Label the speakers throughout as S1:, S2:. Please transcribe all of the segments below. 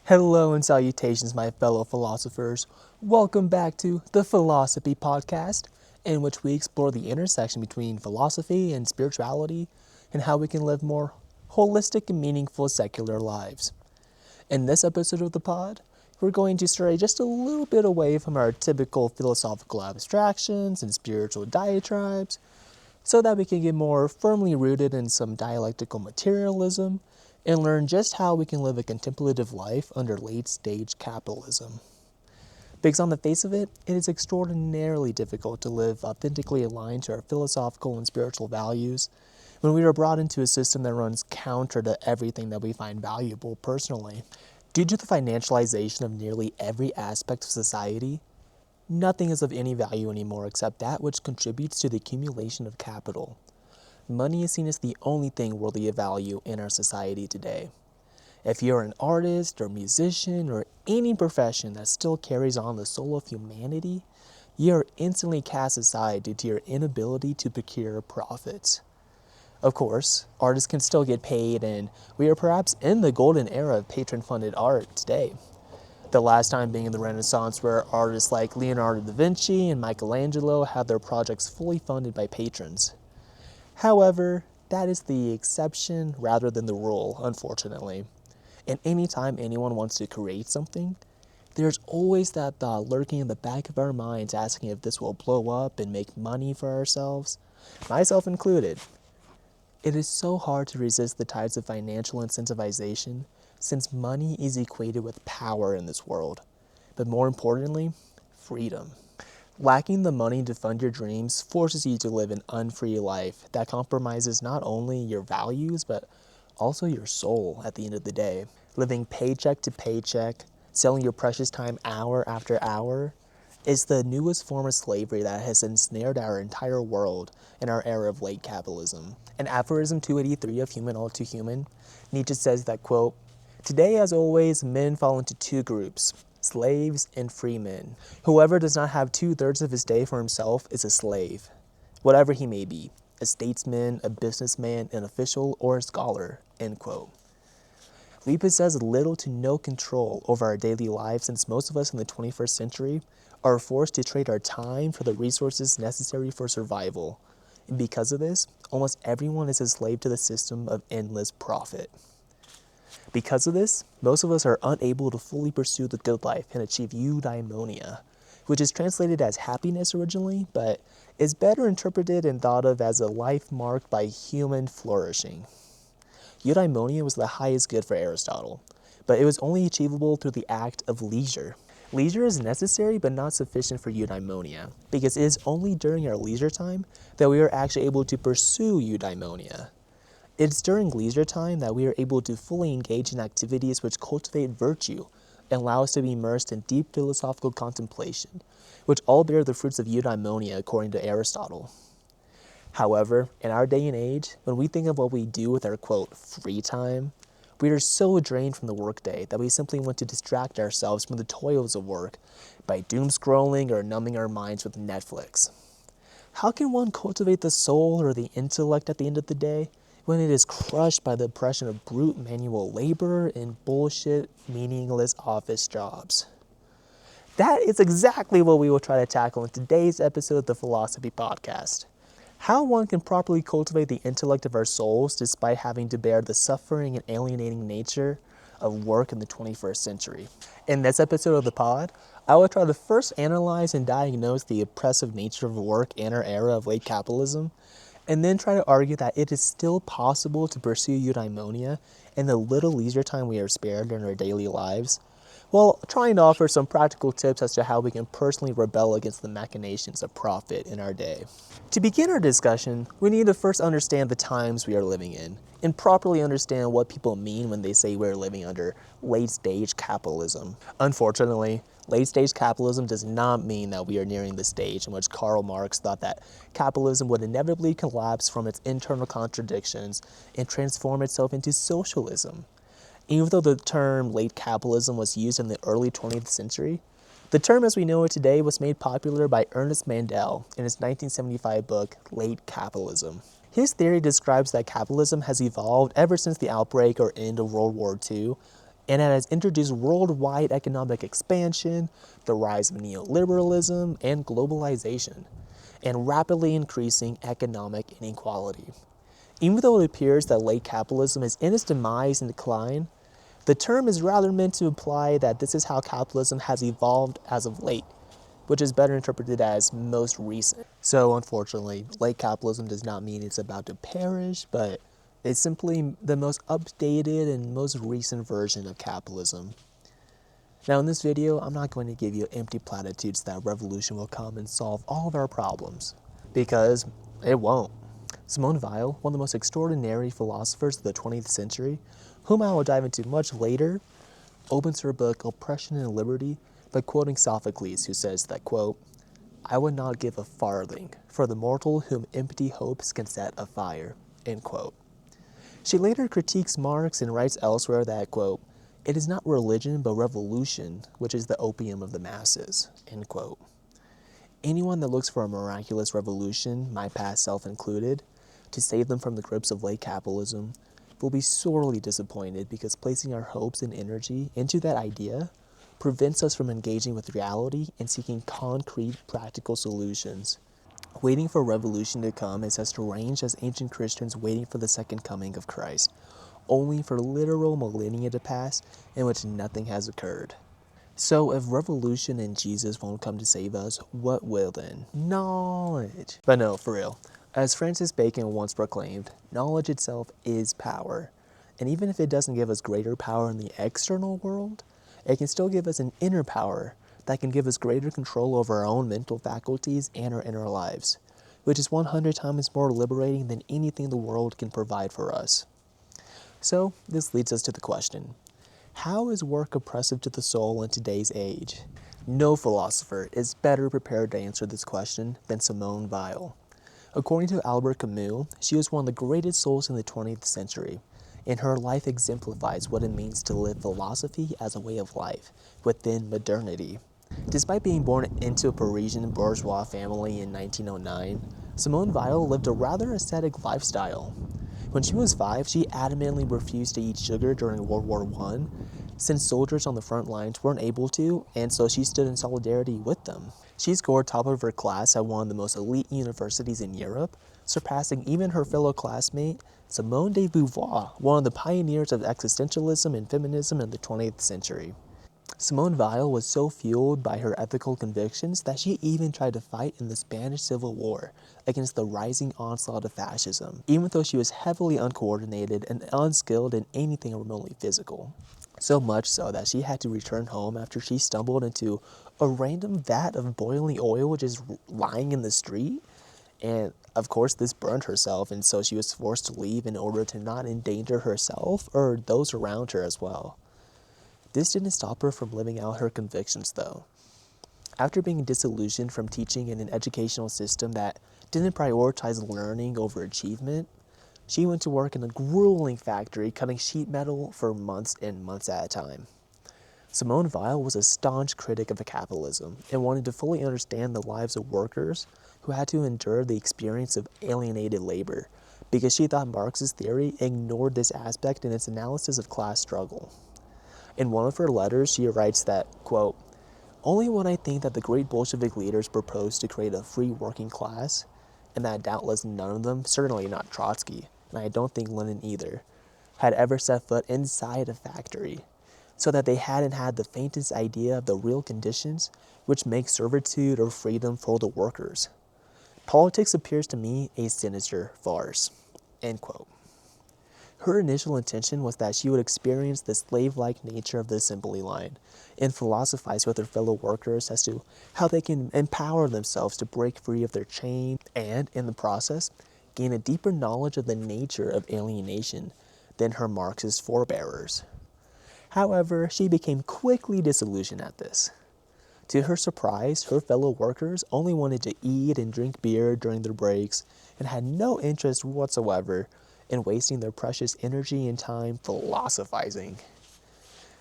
S1: Hello and salutations, my fellow philosophers. Welcome back to the Philos-Hippie Podcast, in which we explore the intersection between philosophy and spirituality and how we can live more holistic and meaningful secular lives. In this episode of the pod, we're going to stray just a little bit away from our typical philosophical abstractions and spiritual diatribes so that we can get more firmly rooted in some dialectical materialism and learn just how we can live a contemplative life under late-stage capitalism. Because on the face of it, it is extraordinarily difficult to live authentically aligned to our philosophical and spiritual values when we are brought into a system that runs counter to everything that we find valuable personally. Due to the financialization of nearly every aspect of society, nothing is of any value anymore except that which contributes to the accumulation of capital. Money is seen as the only thing worthy of value in our society today. If you're an artist or musician or any profession that still carries on the soul of humanity, you are instantly cast aside due to your inability to procure profits. Of course, artists can still get paid, and we are perhaps in the golden era of patron-funded art today. The last time being in the Renaissance, where artists like Leonardo da Vinci and Michelangelo had their projects fully funded by patrons. However, that is the exception rather than the rule, unfortunately. And anytime anyone wants to create something, there's always that thought lurking in the back of our minds asking if this will blow up and make money for ourselves, myself included. It is so hard to resist the tides of financial incentivization since money is equated with power in this world, but more importantly, freedom. Lacking the money to fund your dreams forces you to live an unfree life that compromises not only your values, but also your soul at the end of the day. Living paycheck to paycheck, selling your precious time hour after hour, is the newest form of slavery that has ensnared our entire world in our era of late capitalism. In aphorism 283 of Human All Too Human, Nietzsche says that, quote, "Today, as always, men fall into two groups, slaves and free men. Whoever does not have 2/3 of his day for himself is a slave, whatever he may be, a statesman, a businessman, an official, or a scholar," end quote. We possess little to no control over our daily lives since most of us in the 21st century are forced to trade our time for the resources necessary for survival. And because of this, almost everyone is a slave to the system of endless profit. Because of this, most of us are unable to fully pursue the good life and achieve eudaimonia, which is translated as happiness originally, but is better interpreted and thought of as a life marked by human flourishing. Eudaimonia was the highest good for Aristotle, but it was only achievable through the act of leisure. Leisure is necessary but not sufficient for eudaimonia, because it is only during our leisure time that we are actually able to pursue eudaimonia. It's during leisure time that we are able to fully engage in activities which cultivate virtue and allow us to be immersed in deep philosophical contemplation, which all bear the fruits of eudaimonia according to Aristotle. However, in our day and age, when we think of what we do with our, quote, free time, we are so drained from the workday that we simply want to distract ourselves from the toils of work by doom scrolling or numbing our minds with Netflix. How can one cultivate the soul or the intellect at the end of the day when it is crushed by the oppression of brute manual labor and bullshit, meaningless office jobs? That is exactly what we will try to tackle in today's episode of the Philos-Hippie Podcast. How one can properly cultivate the intellect of our souls despite having to bear the suffering and alienating nature of work in the 21st century. In this episode of the pod, I will try to first analyze and diagnose the oppressive nature of work in our era of late capitalism, and then try to argue that it is still possible to pursue eudaimonia in the little leisure time we are spared in our daily lives, while trying to offer some practical tips as to how we can personally rebel against the machinations of profit in our day. To begin our discussion, we need to first understand the times we are living in, and properly understand what people mean when they say we're living under late-stage capitalism. Unfortunately, late-stage capitalism does not mean that we are nearing the stage in which Karl Marx thought that capitalism would inevitably collapse from its internal contradictions and transform itself into socialism. Even though the term late capitalism was used in the early 20th century, the term as we know it today was made popular by Ernest Mandel in his 1975 book, Late-Capitalism. His theory describes that capitalism has evolved ever since the outbreak or end of World War II and it has introduced worldwide economic expansion, the rise of neoliberalism, and globalization, and rapidly increasing economic inequality. Even though it appears that late capitalism is in its demise and decline, the term is rather meant to imply that this is how capitalism has evolved as of late, which is better interpreted as most recent. So unfortunately, late capitalism does not mean it's about to perish, but it's simply the most updated and most recent version of capitalism. Now in this video, I'm not going to give you empty platitudes that revolution will come and solve all of our problems, because it won't. Simone Weil, one of the most extraordinary philosophers of the 20th century, whom I will dive into much later, opens her book Oppression and Liberty by quoting Sophocles, who says that, quote, "I would not give a farthing for the mortal whom empty hopes can set afire," end quote. She later critiques Marx and writes elsewhere that, quote, "It is not religion but revolution which is the opium of the masses," end quote. Anyone that looks for a miraculous revolution, my past self included, to save them from the grips of late capitalism, will be sorely disappointed, because placing our hopes and energy into that idea prevents us from engaging with reality and seeking concrete, practical solutions. Waiting for revolution to come is as strange as ancient Christians waiting for the second coming of Christ, only for literal millennia to pass in which nothing has occurred. So if revolution and Jesus won't come to save us, what will then? Knowledge. But no, for real. As Francis Bacon once proclaimed, knowledge itself is power. And even if it doesn't give us greater power in the external world, it can still give us an inner power that can give us greater control over our own mental faculties and our inner lives, which is 100 times more liberating than anything the world can provide for us. So this leads us to the question, how is work oppressive to the soul in today's age? No philosopher is better prepared to answer this question than Simone Weil. According to Albert Camus, she was one of the greatest souls in the 20th century, and her life exemplifies what it means to live philosophy as a way of life within modernity. Despite being born into a Parisian bourgeois family in 1909, Simone Weil lived a rather ascetic lifestyle. When she was 5, she adamantly refused to eat sugar during World War I, since soldiers on the front lines weren't able to, and so she stood in solidarity with them. She scored top of her class at one of the most elite universities in Europe, surpassing even her fellow classmate, Simone de Beauvoir, one of the pioneers of existentialism and feminism in the 20th century. Simone Weil was so fueled by her ethical convictions that she even tried to fight in the Spanish Civil War against the rising onslaught of fascism, even though she was heavily uncoordinated and unskilled in anything remotely physical. So much so that she had to return home after she stumbled into a random vat of boiling oil just lying in the street. And of course this burned herself, and so she was forced to leave in order to not endanger herself or those around her as well. This didn't stop her from living out her convictions though. After being disillusioned from teaching in an educational system that didn't prioritize learning over achievement, she went to work in a grueling factory cutting sheet metal for months and months at a time. Simone Weil was a staunch critic of capitalism and wanted to fully understand the lives of workers who had to endure the experience of alienated labor, because she thought Marx's theory ignored this aspect in its analysis of class struggle. In one of her letters, she writes that, quote, "Only when I think that the great Bolshevik leaders proposed to create a free working class, and that doubtless none of them, certainly not Trotsky, and I don't think Lenin either, had ever set foot inside a factory, so that they hadn't had the faintest idea of the real conditions which make servitude or freedom for the workers. Politics appears to me a sinister farce," end quote. Her initial intention was that she would experience the slave-like nature of the assembly line and philosophize with her fellow workers as to how they can empower themselves to break free of their chain and, in the process, gain a deeper knowledge of the nature of alienation than her Marxist forebearers. However, she became quickly disillusioned at this. To her surprise, her fellow workers only wanted to eat and drink beer during their breaks and had no interest whatsoever in wasting their precious energy and time philosophizing.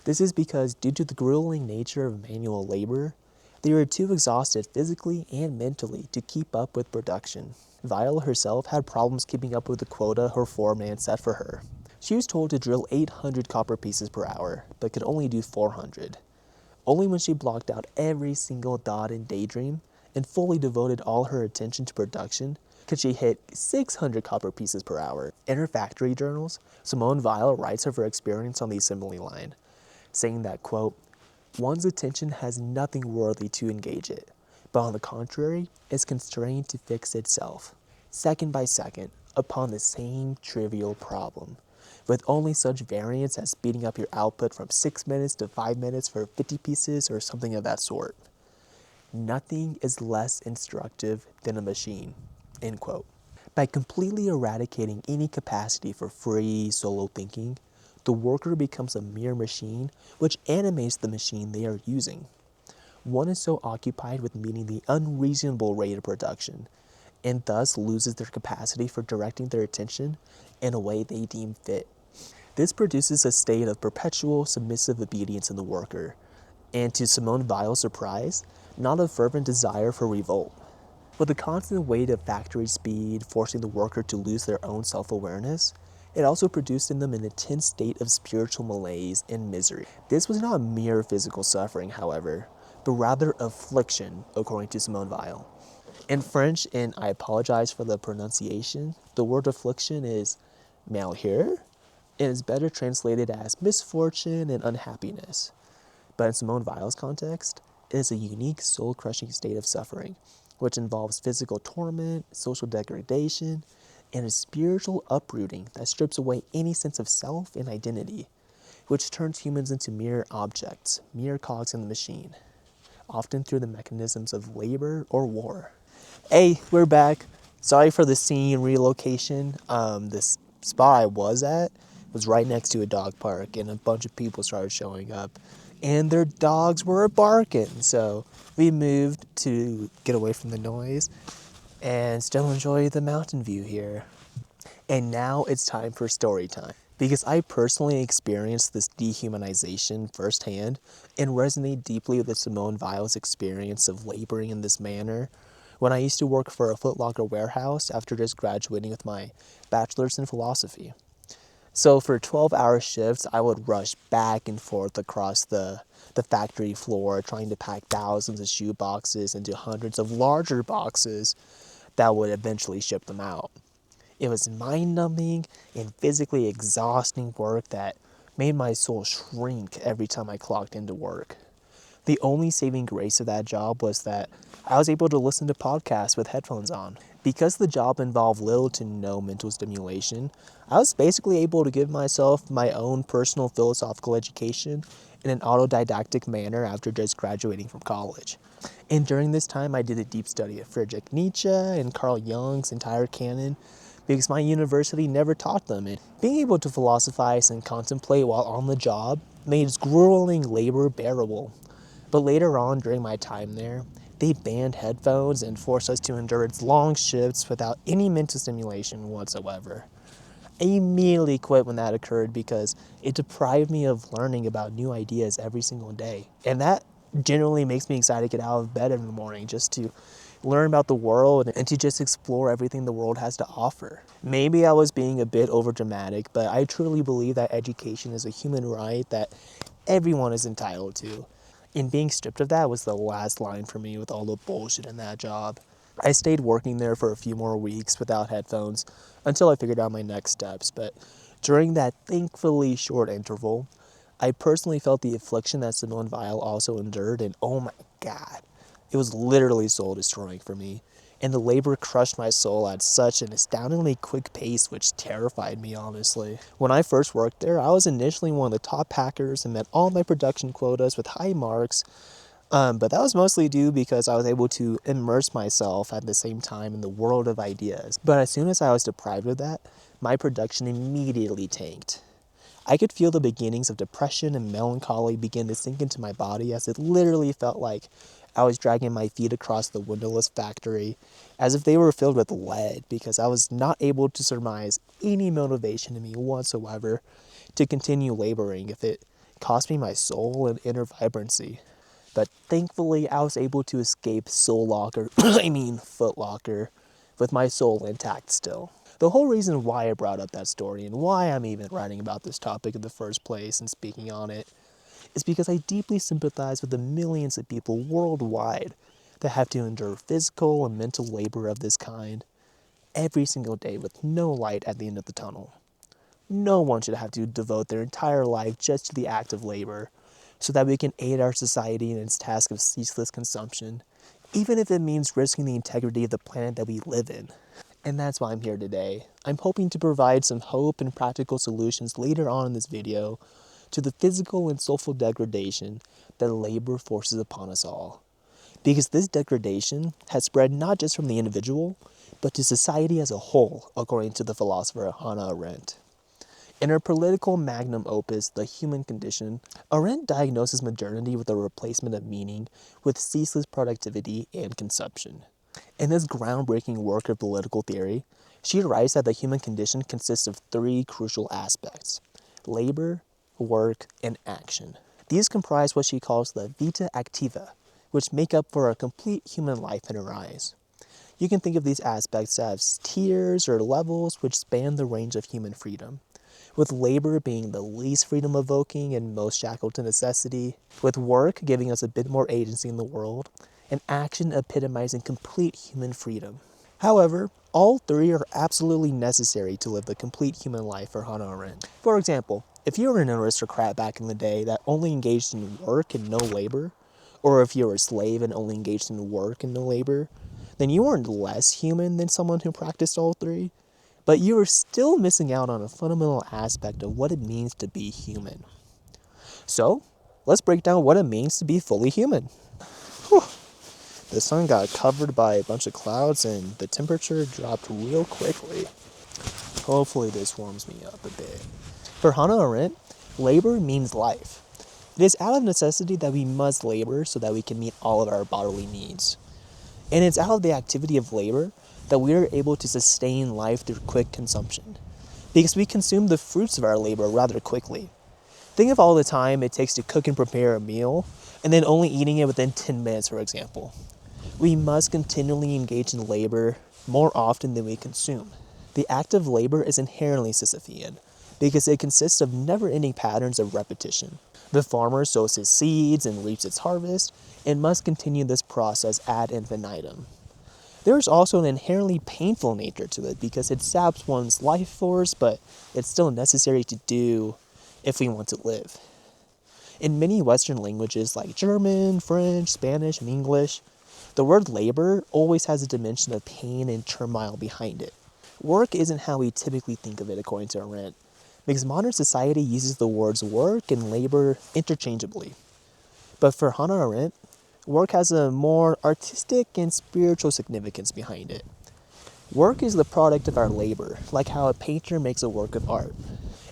S1: This is because, due to the grueling nature of manual labor, they were too exhausted physically and mentally to keep up with production. Weil herself had problems keeping up with the quota her foreman set for her. She was told to drill 800 copper pieces per hour, but could only do 400. Only when she blocked out every single thought and daydream and fully devoted all her attention to production could she hit 600 copper pieces per hour. In her factory journals, Simone Weil writes of her experience on the assembly line, saying that, quote, one's attention has nothing worthy to engage it, but on the contrary, is constrained to fix itself, second by second, upon the same trivial problem, with only such variance as speeding up your output from 6 minutes to 5 minutes for 50 pieces or something of that sort. Nothing is less instructive than a machine, end quote. By completely eradicating any capacity for free, solo thinking, the worker becomes a mere machine which animates the machine they are using. One is so occupied with meeting the unreasonable rate of production, and thus loses their capacity for directing their attention in a way they deem fit. This produces a state of perpetual submissive obedience in the worker, and to Simone Weil's surprise, not a fervent desire for revolt. With the constant weight of factory speed forcing the worker to lose their own self-awareness, it also produced in them an intense state of spiritual malaise and misery. This was not mere physical suffering, however, but rather affliction, according to Simone Weil. In French, and I apologize for the pronunciation, the word affliction is malheur, and is better translated as misfortune and unhappiness. But in Simone Weil's context, it is a unique soul-crushing state of suffering, which involves physical torment, social degradation, and a spiritual uprooting that strips away any sense of self and identity, which turns humans into mere objects, mere cogs in the machine, often through the mechanisms of labor or war. Hey, we're back. Sorry for the scene relocation. This spot I was at was right next to a dog park, and a bunch of people started showing up, and their dogs were barking. So we moved to get away from the noise and still enjoy the mountain view here. And now it's time for story time, because I personally experienced this dehumanization firsthand and resonate deeply with Simone Weil's experience of laboring in this manner when I used to work for a Foot Locker warehouse after just graduating with my bachelor's in philosophy. So for 12-hour shifts, I would rush back and forth across the factory floor trying to pack thousands of shoe boxes into hundreds of larger boxes that would eventually ship them out. It was mind-numbing and physically exhausting work that made my soul shrink every time I clocked into work. The only saving grace of that job was that I was able to listen to podcasts with headphones on. Because the job involved little to no mental stimulation, I was basically able to give myself my own personal philosophical education in an autodidactic manner after just graduating from college. And during this time, I did a deep study of Friedrich Nietzsche and Carl Jung's entire canon, because my university never taught them it. Being able to philosophize and contemplate while on the job made grueling labor bearable. But later on during my time there, they banned headphones and forced us to endure its long shifts without any mental stimulation whatsoever. I immediately quit when that occurred because it deprived me of learning about new ideas every single day. And that generally makes me excited to get out of bed in the morning just to learn about the world and to just explore everything the world has to offer. Maybe I was being a bit overdramatic, but I truly believe that education is a human right that everyone is entitled to. And being stripped of that was the last line for me with all the bullshit in that job. I stayed working there for a few more weeks without headphones until I figured out my next steps, but during that thankfully short interval, I personally felt the affliction that Simone Weil also endured, and oh my god, it was literally soul-destroying for me. And the labor crushed my soul at such an astoundingly quick pace, which terrified me, honestly. When I first worked there, I was initially one of the top packers and met all my production quotas with high marks, but that was mostly due because I was able to immerse myself at the same time in the world of ideas. But as soon as I was deprived of that, my production immediately tanked. I could feel the beginnings of depression and melancholy begin to sink into my body, as it literally felt like I was dragging my feet across the windowless factory as if they were filled with lead, because I was not able to surmise any motivation in me whatsoever to continue laboring if it cost me my soul and inner vibrancy. But thankfully, I was able to escape Foot Locker, with my soul intact still. The whole reason why I brought up that story and why I'm even writing about this topic in the first place and speaking on it is because I deeply sympathize with the millions of people worldwide that have to endure physical and mental labor of this kind every single day with no light at the end of the tunnel. No one should have to devote their entire life just to the act of labor so that we can aid our society in its task of ceaseless consumption, even if it means risking the integrity of the planet that we live in. And that's why I'm here today. I'm hoping to provide some hope and practical solutions later on in this video to the physical and social degradation that labor forces upon us all. Because this degradation has spread not just from the individual, but to society as a whole, according to the philosopher Hannah Arendt. In her political magnum opus, The Human Condition, Arendt diagnoses modernity with a replacement of meaning with ceaseless productivity and consumption. In this groundbreaking work of political theory, she writes that the human condition consists of three crucial aspects: labor, work, and action. These comprise what she calls the vita activa, which make up for a complete human life in her eyes. You can think of these aspects as tiers or levels which span the range of human freedom, with labor being the least freedom-evoking and most shackled to necessity, with work giving us a bit more agency in the world, and action epitomizing complete human freedom. However, all three are absolutely necessary to live the complete human life for Hannah Arendt. For example, if you were an aristocrat back in the day that only engaged in work and no labor, or if you were a slave and only engaged in work and no labor, then you weren't less human than someone who practiced all three, but you were still missing out on a fundamental aspect of what it means to be human. So, let's break down what it means to be fully human. Whew. The sun got covered by a bunch of clouds and the temperature dropped real quickly. Hopefully this warms me up a bit. For Hannah Arendt, labor means life. It is out of necessity that we must labor so that we can meet all of our bodily needs. And it's out of the activity of labor that we are able to sustain life through quick consumption, because we consume the fruits of our labor rather quickly. Think of all the time it takes to cook and prepare a meal, and then only eating it within 10 minutes, for example. We must continually engage in labor more often than we consume. The act of labor is inherently Sisyphean, because it consists of never-ending patterns of repetition. The farmer sows his seeds and reaps its harvest, and must continue this process ad infinitum. There is also an inherently painful nature to it because it saps one's life force, but it's still necessary to do if we want to live. In many Western languages like German, French, Spanish, and English, the word labor always has a dimension of pain and turmoil behind it. Work isn't how we typically think of it, according to Arendt, because modern society uses the words work and labor interchangeably. But for Hannah Arendt, work has a more artistic and spiritual significance behind it. Work is the product of our labor, like how a painter makes a work of art.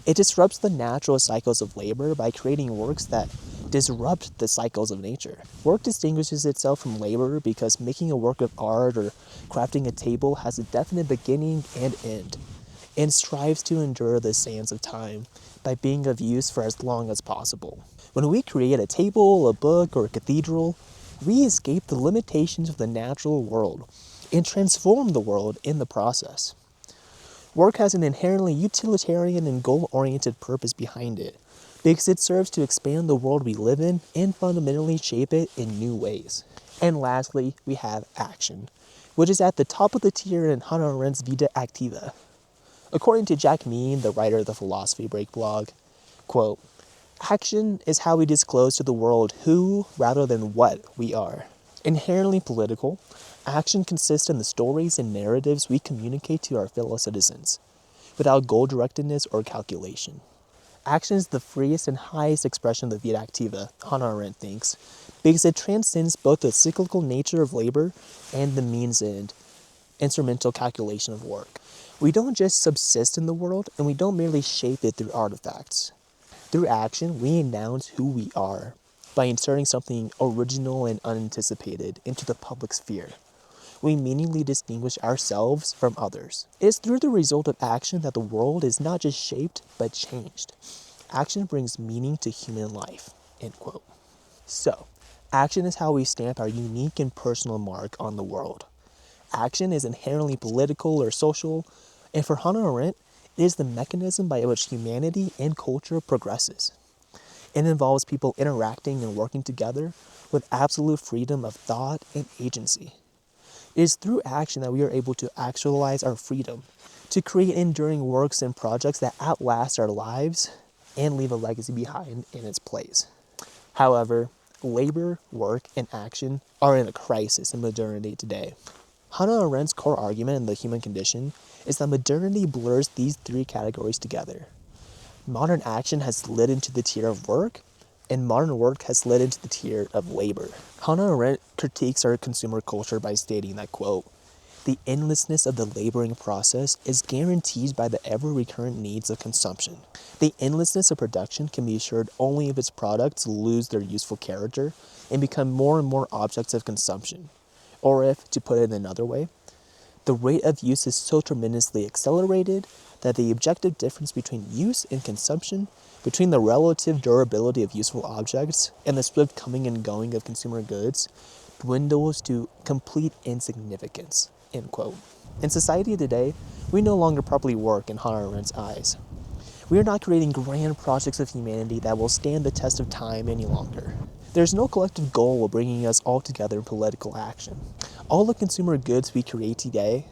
S1: It disrupts the natural cycles of labor by creating works that disrupt the cycles of nature. Work distinguishes itself from labor because making a work of art or crafting a table has a definite beginning and end, and strives to endure the sands of time by being of use for as long as possible. When we create a table, a book, or a cathedral, we escape the limitations of the natural world and transform the world in the process. Work has an inherently utilitarian and goal-oriented purpose behind it, because it serves to expand the world we live in and fundamentally shape it in new ways. And lastly, we have action, which is at the top of the tier in Hannah Arendt's Vita Activa. According to Jack Mean, the writer of the Philosophy Break blog, quote, "Action is how we disclose to the world who, rather than what, we are." Inherently political, action consists in the stories and narratives we communicate to our fellow citizens, without goal-directedness or calculation. Action is the freest and highest expression of the vita activa, Hannah Arendt thinks, because it transcends both the cyclical nature of labor and the means and instrumental calculation of work. We don't just subsist in the world, and we don't merely shape it through artifacts. Through action, we announce who we are by inserting something original and unanticipated into the public sphere. We meaningfully distinguish ourselves from others. It is through the result of action that the world is not just shaped, but changed. Action brings meaning to human life, end quote. So, action is how we stamp our unique and personal mark on the world. Action is inherently political or social, And for Hannah Arendt, it is the mechanism by which humanity and culture progresses. It involves people interacting and working together with absolute freedom of thought and agency. It is through action that we are able to actualize our freedom, to create enduring works and projects that outlast our lives and leave a legacy behind in its place. However, labor, work, and action are in a crisis in modernity today. Hannah Arendt's core argument in The Human Condition is that modernity blurs these three categories together. Modern action has slid into the tier of work, and modern work has slid into the tier of labor. Hannah Arendt critiques our consumer culture by stating that, quote, "The endlessness of the laboring process is guaranteed by the ever-recurrent needs of consumption. The endlessness of production can be assured only if its products lose their useful character and become more and more objects of consumption. Or if, to put it another way, the rate of use is so tremendously accelerated that the objective difference between use and consumption, between the relative durability of useful objects and the swift coming and going of consumer goods, dwindles to complete insignificance," end quote. In society today, we no longer properly work in Hannah Arendt's eyes. We are not creating grand projects of humanity that will stand the test of time any longer. There's no collective goal of bringing us all together in political action. All the consumer goods we create today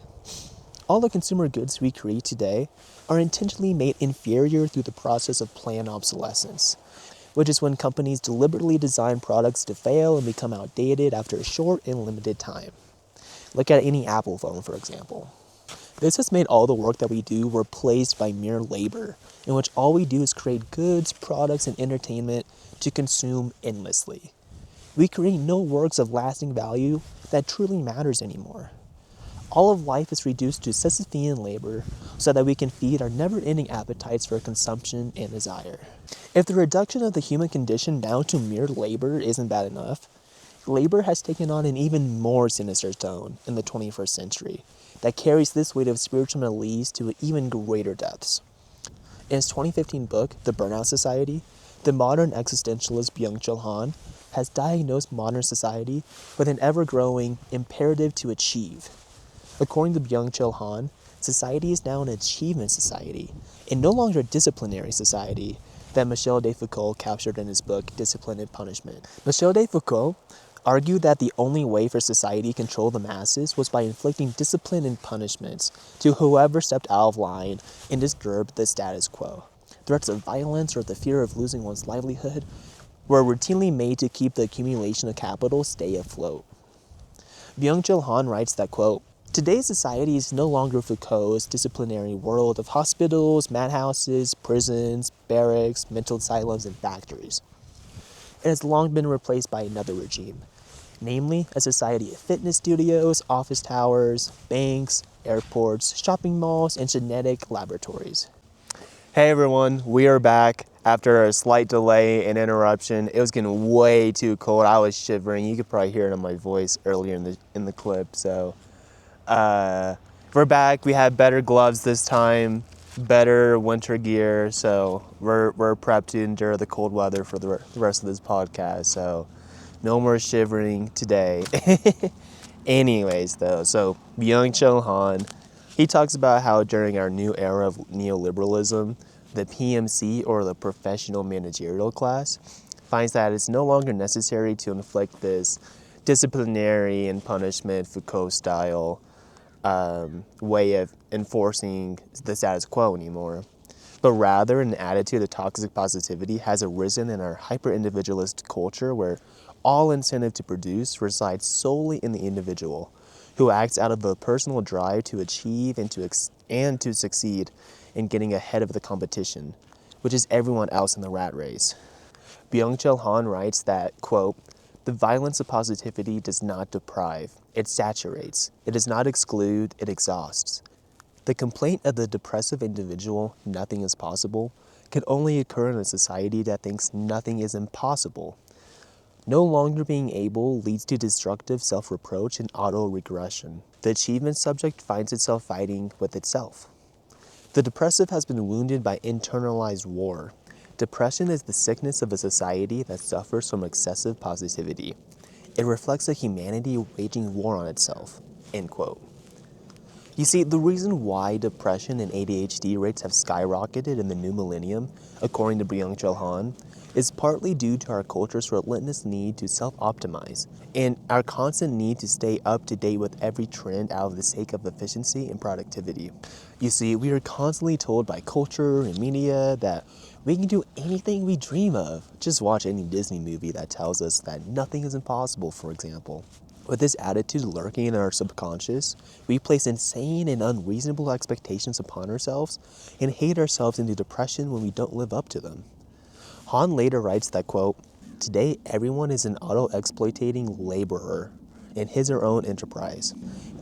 S1: are intentionally made inferior through the process of planned obsolescence, which is when companies deliberately design products to fail and become outdated after a short and limited time. Look at any Apple phone, for example. This has made all the work that we do replaced by mere labor, in which all we do is create goods, products, and entertainment to consume endlessly. We create no works of lasting value that truly matters anymore. All of life is reduced to Sisyphean labor so that we can feed our never-ending appetites for consumption and desire. If the reduction of the human condition down to mere labor isn't bad enough, labor has taken on an even more sinister tone in the 21st century that carries this weight of spiritual malaise to even greater depths. In his 2015 book, The Burnout Society, the modern existentialist Byung-Chul Han has diagnosed modern society with an ever-growing imperative to achieve. According to Byung-Chul Han, society is now an achievement society, and no longer a disciplinary society that Michel de Foucault captured in his book, Discipline and Punishment. Michel de Foucault argued that the only way for society to control the masses was by inflicting discipline and punishments to whoever stepped out of line and disturbed the status quo. Threats of violence or the fear of losing one's livelihood were routinely made to keep the accumulation of capital stay afloat. Byung-Chul Han writes that, quote, "Today's society is no longer Foucault's disciplinary world of hospitals, madhouses, prisons, barracks, mental asylums, and factories. It has long been replaced by another regime, namely a society of fitness studios, office towers, banks, airports, shopping malls, and genetic laboratories." Hey everyone, we are back after a slight delay and interruption. It was getting way too cold. I was shivering. You could probably hear it in my voice earlier in the clip. So we're back. We have better gloves this time, better winter gear. So we're prepped to endure the cold weather for the rest of this podcast. So no more shivering today. Anyways, though, so Byung-Chul Han, he talks about how during our new era of neoliberalism, the PMC, or the professional managerial class, finds that it's no longer necessary to inflict this disciplinary and punishment Foucault-style way of enforcing the status quo anymore. But rather, an attitude of toxic positivity has arisen in our hyper-individualist culture where all incentive to produce resides solely in the individual, who acts out of a personal drive to achieve and to succeed in getting ahead of the competition, which is everyone else in the rat race. Byung-Chul Han writes that, quote, "The violence of positivity does not deprive, it saturates. It does not exclude, it exhausts. The complaint of the depressive individual, nothing is possible, can only occur in a society that thinks nothing is impossible. No longer being able leads to destructive self-reproach and auto-regression. The achievement subject finds itself fighting with itself. The depressive has been wounded by internalized war. Depression is the sickness of a society that suffers from excessive positivity. It reflects a humanity waging war on itself," end quote. You see, the reason why depression and ADHD rates have skyrocketed in the new millennium, according to Byung-Chul Han, is partly due to our culture's relentless need to self-optimize and our constant need to stay up to date with every trend out of the sake of efficiency and productivity. You see, we are constantly told by culture and media that we can do anything we dream of. Just watch any Disney movie that tells us that nothing is impossible, for example. With this attitude lurking in our subconscious, we place insane and unreasonable expectations upon ourselves and hate ourselves into depression when we don't live up to them. Han later writes that, quote, "Today everyone is an auto-exploitating laborer in his or own enterprise.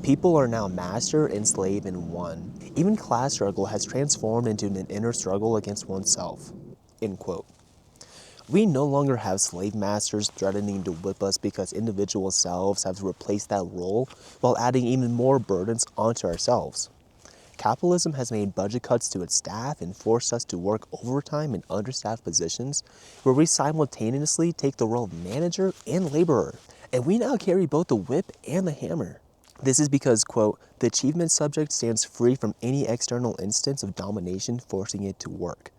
S1: People are now master and slave in one. Even class struggle has transformed into an inner struggle against oneself." End quote. We no longer have slave masters threatening to whip us because individual selves have replaced that role while adding even more burdens onto ourselves. Capitalism has made budget cuts to its staff and forced us to work overtime in understaffed positions where we simultaneously take the role of manager and laborer. And we now carry both the whip and the hammer. This is because, quote, "the achievement subject stands free from any external instance of domination forcing it to work,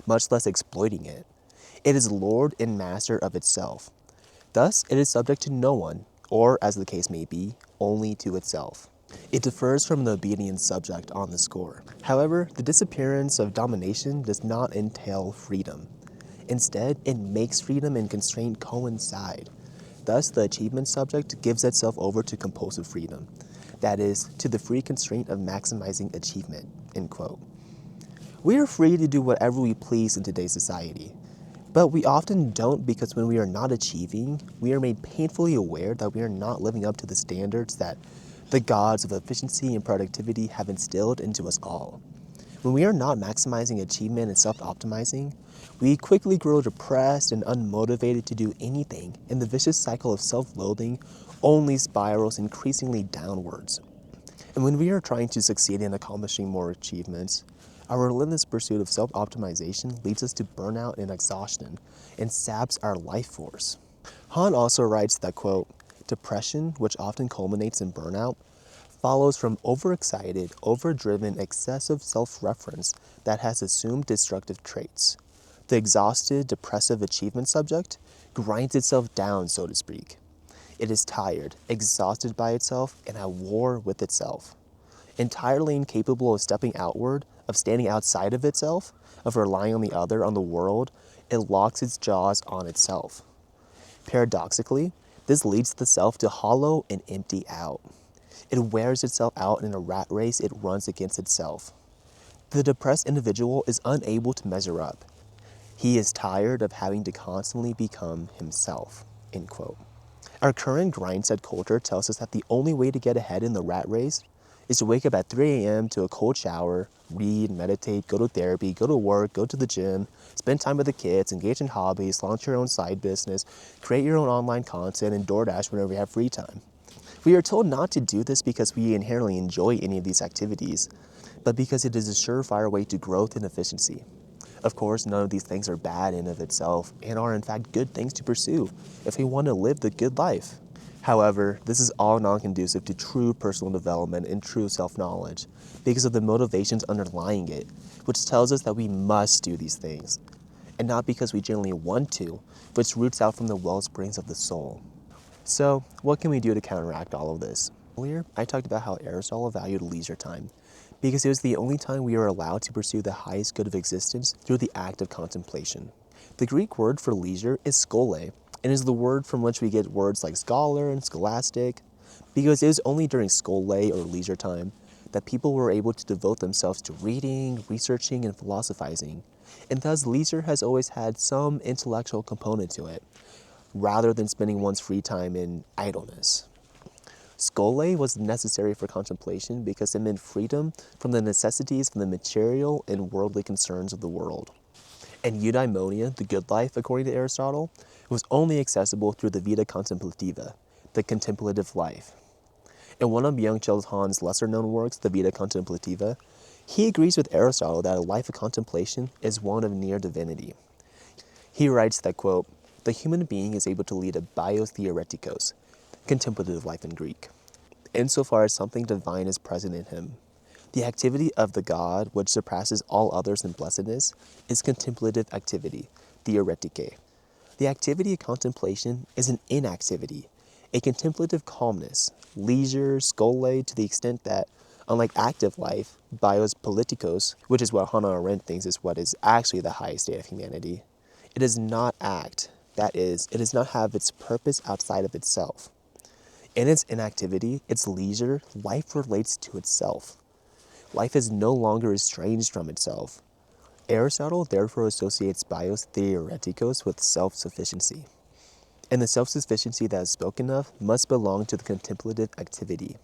S1: much less exploiting it. It is lord and master of itself. Thus, it is subject to no one, or, as the case may be, only to itself." It differs from the obedient subject on the score. However, the disappearance of domination does not entail freedom. Instead, it makes freedom and constraint coincide. Thus, the achievement subject gives itself over to compulsive freedom, that is, to the free constraint of maximizing achievement, end quote. We are free to do whatever we please in today's society, but we often don't because when we are not achieving, we are made painfully aware that we are not living up to the standards that the gods of efficiency and productivity have instilled into us all. When we are not maximizing achievement and self-optimizing, we quickly grow depressed and unmotivated to do anything, and the vicious cycle of self-loathing only spirals increasingly downwards. And when we are trying to succeed in accomplishing more achievements, our relentless pursuit of self-optimization leads us to burnout and exhaustion and saps our life force. Han also writes that, quote, "Depression, which often culminates in burnout, follows from overexcited, overdriven, excessive self-reference that has assumed destructive traits. The exhausted, depressive achievement subject grinds itself down, so to speak. It is tired, exhausted by itself, and at war with itself. Entirely incapable of stepping outward, of standing outside of itself, of relying on the other, on the world, it locks its jaws on itself. Paradoxically, this leads the self to hollow and empty out. It wears itself out in a rat race it runs against itself. The depressed individual is unable to measure up. He is tired of having to constantly become himself." End quote. Our current grind-set culture tells us that the only way to get ahead in the rat race is to wake up at 3 a.m. to a cold shower, read, meditate, go to therapy, go to work, go to the gym, spend time with the kids, engage in hobbies, launch your own side business, create your own online content, and DoorDash whenever you have free time. We are told not to do this because we inherently enjoy any of these activities, but because it is a surefire way to growth and efficiency. Of course, none of these things are bad in of itself and are in fact good things to pursue if we want to live the good life. However, this is all non-conducive to true personal development and true self-knowledge because of the motivations underlying it, which tells us that we must do these things, and not because we genuinely want to, which roots out from the wellsprings of the soul. So, what can we do to counteract all of this? Earlier, I talked about how Aristotle valued leisure time, because it was the only time we are allowed to pursue the highest good of existence through the act of contemplation. The Greek word for leisure is skole, and is the word from which we get words like scholar and scholastic, because it was only during skole or leisure time that people were able to devote themselves to reading, researching, and philosophizing, and thus leisure has always had some intellectual component to it, rather than spending one's free time in idleness. Skole was necessary for contemplation because it meant freedom from the necessities of the material and worldly concerns of the world. And eudaimonia, the good life, according to Aristotle, was only accessible through the vita contemplativa, the contemplative life. In one of Byung-Chul Han's lesser-known works, the Vita Contemplativa, he agrees with Aristotle that a life of contemplation is one of near divinity. He writes that, quote, "The human being is able to lead a biotheoretikos, contemplative life in Greek, insofar as something divine is present in him. The activity of the God, which surpasses all others in blessedness, is contemplative activity, theoretike. The activity of contemplation is an inactivity, a contemplative calmness, leisure, scholae, to the extent that, unlike active life, bios politikos, which is what Hannah Arendt thinks is what is actually the highest state of humanity, it does not act. That is, it does not have its purpose outside of itself. In its inactivity, its leisure, life relates to itself. Life is no longer estranged from itself. Aristotle therefore associates bios theoretikos with self-sufficiency. And the self-sufficiency that is spoken of must belong to the contemplative activity.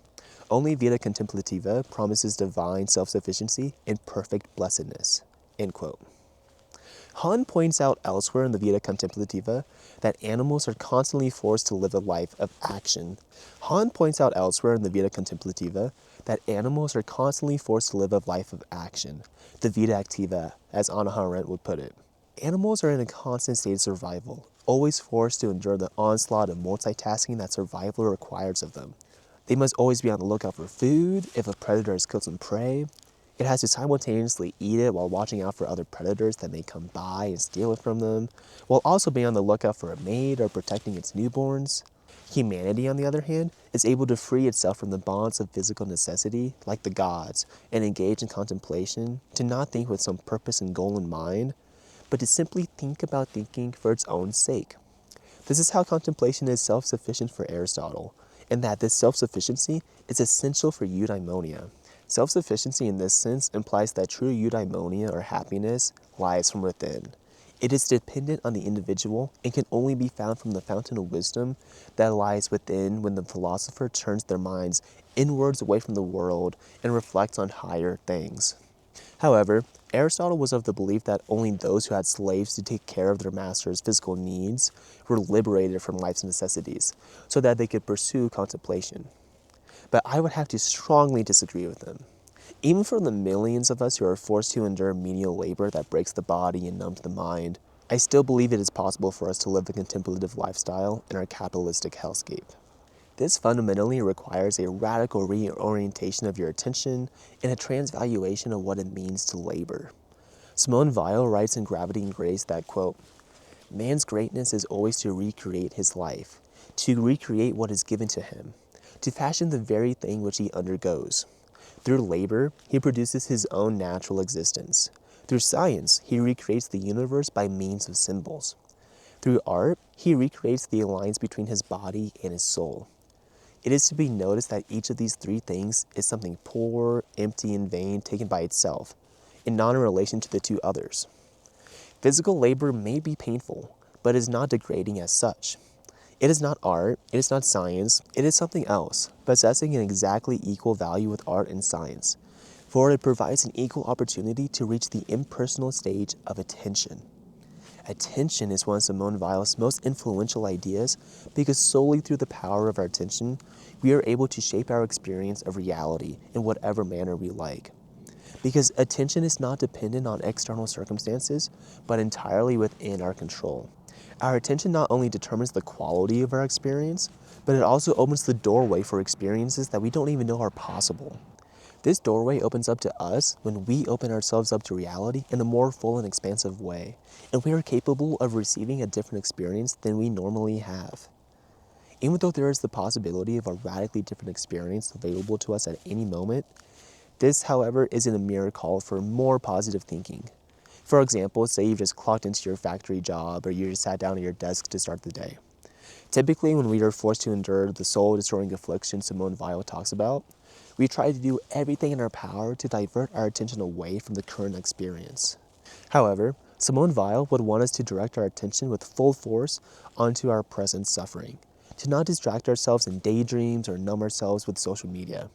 S1: Only vita contemplativa promises divine self-sufficiency in perfect blessedness. End quote. Han points out elsewhere in the Vita Contemplativa that animals are constantly forced to live a life of action. Han points out elsewhere in the Vita Contemplativa that animals are constantly forced to live a life of action, the Vita Activa, as Hannah Arendt would put it. Animals are in a constant state of survival, always forced to endure the onslaught of multitasking that survival requires of them. They must always be on the lookout for food if a predator has killed some prey. It has to simultaneously eat it while watching out for other predators that may come by and steal it from them, while also being on the lookout for a mate or protecting its newborns. Humanity, on the other hand, is able to free itself from the bonds of physical necessity, like the gods, and engage in contemplation, to not think with some purpose and goal in mind, but to simply think about thinking for its own sake. This is how contemplation is self-sufficient for Aristotle, and that this self-sufficiency is essential for eudaimonia. Self-sufficiency in this sense implies that true eudaimonia or happiness lies from within. It is dependent on the individual and can only be found from the fountain of wisdom that lies within when the philosopher turns their minds inwards away from the world and reflects on higher things. However, Aristotle was of the belief that only those who had slaves to take care of their master's physical needs were liberated from life's necessities, so that they could pursue contemplation. But I would have to strongly disagree with him. Even for the millions of us who are forced to endure menial labor that breaks the body and numbs the mind, I still believe it is possible for us to live a contemplative lifestyle in our capitalistic hellscape. This fundamentally requires a radical reorientation of your attention and a transvaluation of what it means to labor. Simone Weil writes in Gravity and Grace that, quote, "Man's greatness is always to recreate his life, to recreate what is given to him, to fashion the very thing which he undergoes. Through labor, he produces his own natural existence. Through science, he recreates the universe by means of symbols. Through art, he recreates the alliance between his body and his soul. It is to be noticed that each of these three things is something poor, empty, and vain taken by itself, and not in relation to the two others. Physical labor may be painful, but is not degrading as such. It is not art, it is not science, it is something else, possessing an exactly equal value with art and science, for it provides an equal opportunity to reach the impersonal stage of attention. Attention is one of Simone Weil's most influential ideas because solely through the power of our attention, we are able to shape our experience of reality in whatever manner we like. Because attention is not dependent on external circumstances, but entirely within our control. Our attention not only determines the quality of our experience, but it also opens the doorway for experiences that we don't even know are possible. This doorway opens up to us when we open ourselves up to reality in a more full and expansive way, and we are capable of receiving a different experience than we normally have. Even though there is the possibility of a radically different experience available to us at any moment, this, however, isn't a mere call for more positive thinking. For example, say you've just clocked into your factory job or you just sat down at your desk to start the day. Typically, when we are forced to endure the soul-destroying affliction Simone Weil talks about, we try to do everything in our power to divert our attention away from the current experience. However, Simone Weil would want us to direct our attention with full force onto our present suffering, to not distract ourselves in daydreams or numb ourselves with social media.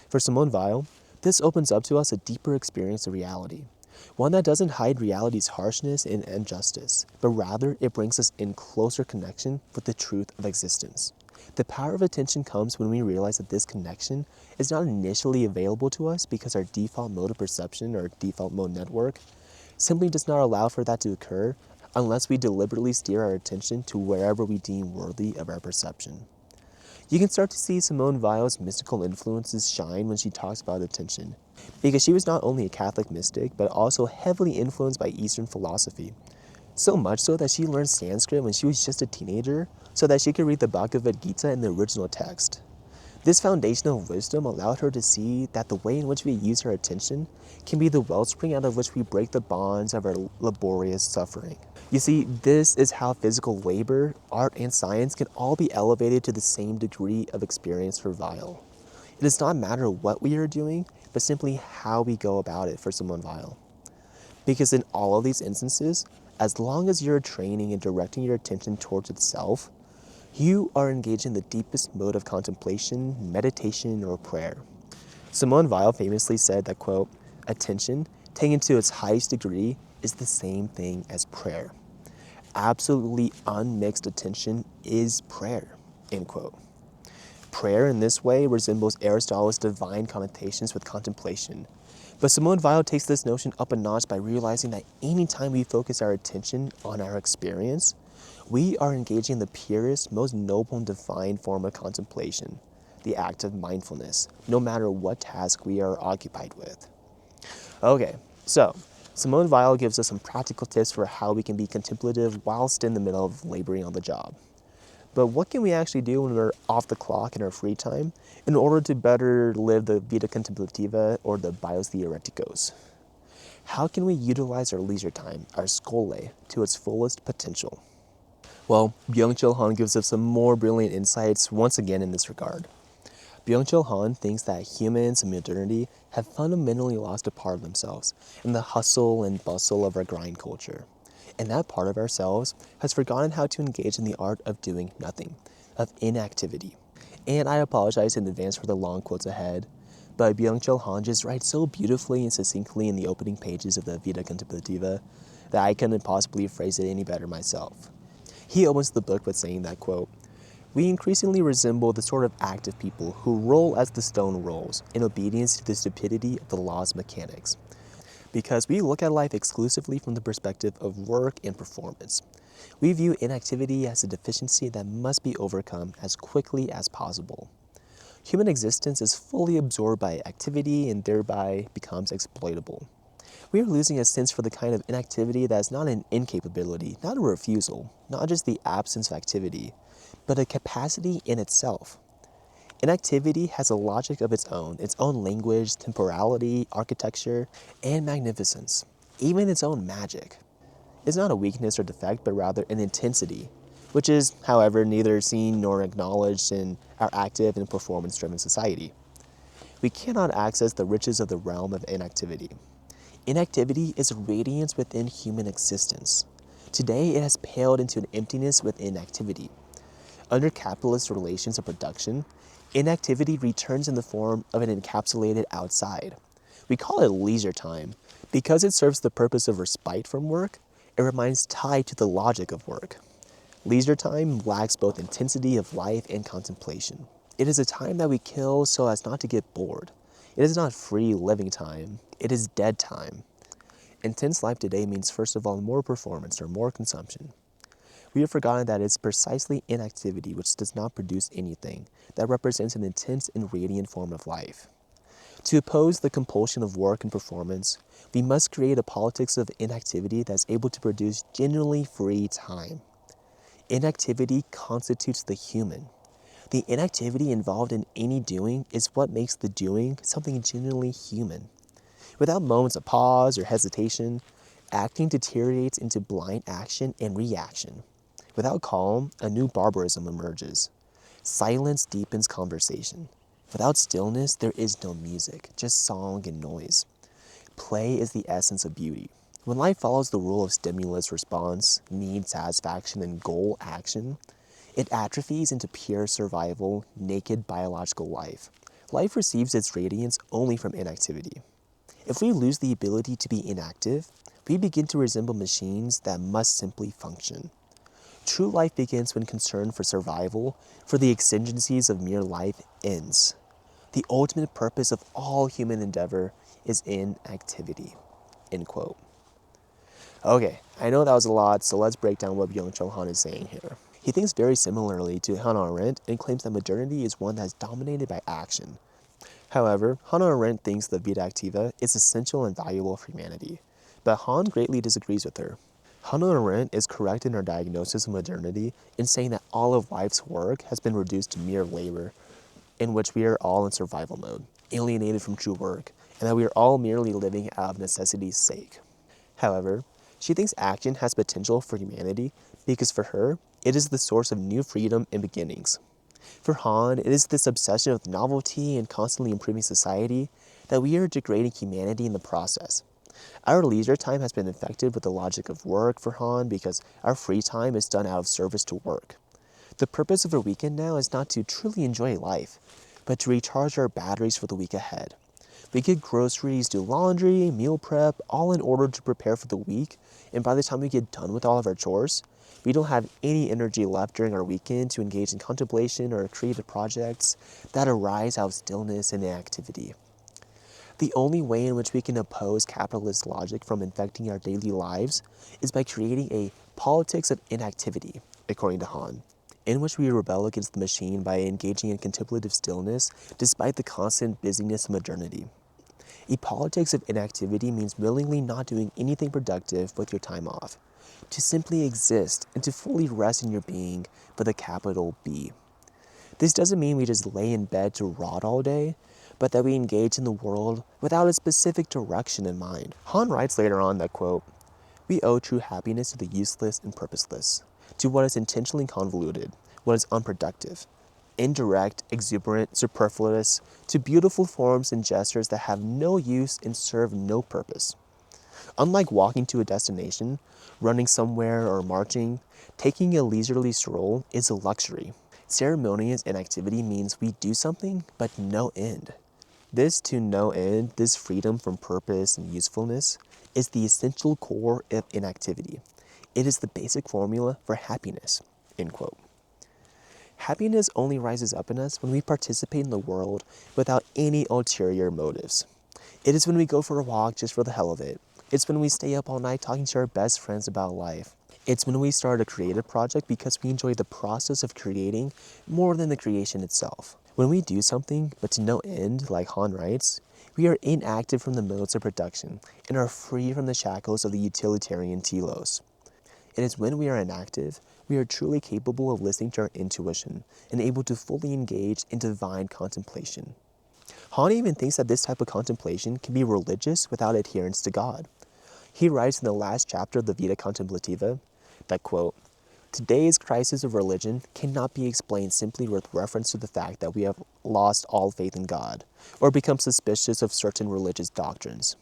S1: For Simone Weil, this opens up to us a deeper experience of reality, one that doesn't hide reality's harshness and injustice, but rather it brings us in closer connection with the truth of existence. The power of attention comes when we realize that this connection is not initially available to us because our default mode of perception or default mode network simply does not allow for that to occur unless we deliberately steer our attention to wherever we deem worthy of our perception. You can start to see Simone Weil's mystical influences shine when she talks about attention, because she was not only a Catholic mystic, but also heavily influenced by Eastern philosophy. So much so that she learned Sanskrit when she was just a teenager, so that she could read the Bhagavad Gita in the original text. This foundational wisdom allowed her to see that the way in which we use our attention can be the wellspring out of which we break the bonds of our laborious suffering. You see, this is how physical labor, art, and science can all be elevated to the same degree of experience for Weil. It does not matter what we are doing, but simply how we go about it for Simone Weil. Because in all of these instances, as long as you're training and directing your attention towards itself, you are engaged in the deepest mode of contemplation, meditation, or prayer. Simone Weil famously said that, quote, attention, taken to its highest degree, is the same thing as prayer. Absolutely unmixed attention is prayer, end quote. Prayer in this way resembles Aristotle's divine connotations with contemplation. But Simone Weil takes this notion up a notch by realizing that anytime we focus our attention on our experience, we are engaging in the purest, most noble and divine form of contemplation, the act of mindfulness, no matter what task we are occupied with. Okay, so Simone Weil gives us some practical tips for how we can be contemplative whilst in the middle of laboring on the job. But what can we actually do when we're off the clock in our free time in order to better live the vita contemplativa or the bios theoreticos? How can we utilize our leisure time, our skole, to its fullest potential? Well, Byung-Chul Han gives us some more brilliant insights once again in this regard. Byung-Chul Han thinks that humans in modernity have fundamentally lost a part of themselves in the hustle and bustle of our grind culture. And that part of ourselves has forgotten how to engage in the art of doing nothing, of inactivity. And I apologize in advance for the long quotes ahead, but Byung-Chul Han just writes so beautifully and succinctly in the opening pages of the Vita Contemplativa that I couldn't possibly phrase it any better myself. He opens the book with saying that, quote, we increasingly resemble the sort of active people who roll as the stone rolls in obedience to the stupidity of the law's mechanics. Because we look at life exclusively from the perspective of work and performance. We view inactivity as a deficiency that must be overcome as quickly as possible. Human existence is fully absorbed by activity and thereby becomes exploitable. We are losing a sense for the kind of inactivity that is not an incapability, not a refusal, not just the absence of activity, but a capacity in itself. Inactivity has a logic of its own language, temporality, architecture, and magnificence, even its own magic. It's not a weakness or defect, but rather an intensity, which is, however, neither seen nor acknowledged in our active and performance-driven society. We cannot access the riches of the realm of inactivity. Inactivity is radiance within human existence. Today, it has paled into an emptiness within activity. Under capitalist relations of production, inactivity returns in the form of an encapsulated outside. We call it leisure time because it serves the purpose of respite from work. It remains tied to the logic of work. Leisure time lacks both intensity of life and contemplation. It is a time that we kill so as not to get bored. It is not free living time. It is dead time. Intense life today means, first of all, more performance or more consumption. We have forgotten that it's precisely inactivity which does not produce anything that represents an intense and radiant form of life. To oppose the compulsion of work and performance, we must create a politics of inactivity that's able to produce genuinely free time. Inactivity constitutes the human. The inactivity involved in any doing is what makes the doing something genuinely human. Without moments of pause or hesitation, acting deteriorates into blind action and reaction. Without calm, a new barbarism emerges. Silence deepens conversation. Without stillness, there is no music, just song and noise. Play is the essence of beauty. When life follows the rule of stimulus response, need satisfaction, and goal action, it atrophies into pure survival, naked biological life. Life receives its radiance only from inactivity. If we lose the ability to be inactive, we begin to resemble machines that must simply function. True life begins when concern for survival, for the exigencies of mere life, ends. The ultimate purpose of all human endeavor is inactivity. End quote. Okay, I know that was a lot, so let's break down what Byung-Chul Han is saying here. He thinks very similarly to Hannah Arendt and claims that modernity is one that is dominated by action. However, Hannah Arendt thinks the vita activa is essential and valuable for humanity, but Han greatly disagrees with her. Hannah Arendt is correct in her diagnosis of modernity in saying that all of life's work has been reduced to mere labor, in which we are all in survival mode, alienated from true work, and that we are all merely living out of necessity's sake. However, she thinks action has potential for humanity because for her, it is the source of new freedom and beginnings. For Han, it is this obsession with novelty and constantly improving society that we are degrading humanity in the process. Our leisure time has been infected with the logic of work for Han because our free time is done out of service to work. The purpose of our weekend now is not to truly enjoy life, but to recharge our batteries for the week ahead. We get groceries, do laundry, meal prep, all in order to prepare for the week, and by the time we get done with all of our chores, we don't have any energy left during our weekend to engage in contemplation or creative projects that arise out of stillness and inactivity. The only way in which we can oppose capitalist logic from infecting our daily lives is by creating a politics of inactivity, according to Han, in which we rebel against the machine by engaging in contemplative stillness despite the constant busyness of modernity. A politics of inactivity means willingly not doing anything productive with your time off, to simply exist and to fully rest in your being with a capital B. This doesn't mean we just lay in bed to rot all day, but that we engage in the world without a specific direction in mind. Han writes later on that, quote, "We owe true happiness to the useless and purposeless, to what is intentionally convoluted, what is unproductive, indirect, exuberant, superfluous, to beautiful forms and gestures that have no use and serve no purpose. Unlike walking to a destination, running somewhere, or marching, taking a leisurely stroll is a luxury. Ceremonious inactivity means we do something, but no end. This to no end, this freedom from purpose and usefulness, is the essential core of inactivity. It is the basic formula for happiness." End quote. Happiness only rises up in us when we participate in the world without any ulterior motives. It is when we go for a walk just for the hell of it. It's when we stay up all night talking to our best friends about life. It's when we start a creative project because we enjoy the process of creating more than the creation itself. When we do something, but to no end, like Han writes, we are inactive from the modes of production and are free from the shackles of the utilitarian telos. It is when we are inactive, we are truly capable of listening to our intuition and able to fully engage in divine contemplation. Han even thinks that this type of contemplation can be religious without adherence to God. He writes in the last chapter of the Vita Contemplativa that, quote, "Today's crisis of religion cannot be explained simply with reference to the fact that we have lost all faith in God, or become suspicious of certain religious doctrines.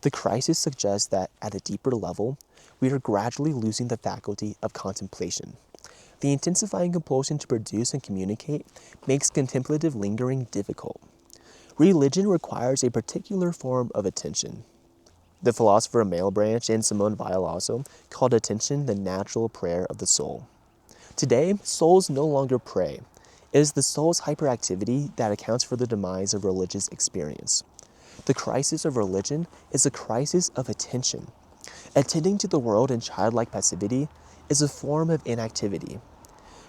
S1: The crisis suggests that, at a deeper level, we are gradually losing the faculty of contemplation. The intensifying compulsion to produce and communicate makes contemplative lingering difficult. Religion requires a particular form of attention." The philosopher Malebranche and Simone Weil also called attention the natural prayer of the soul. Today, souls no longer pray. It is the soul's hyperactivity that accounts for the demise of religious experience. The crisis of religion is a crisis of attention. Attending to the world in childlike passivity is a form of inactivity.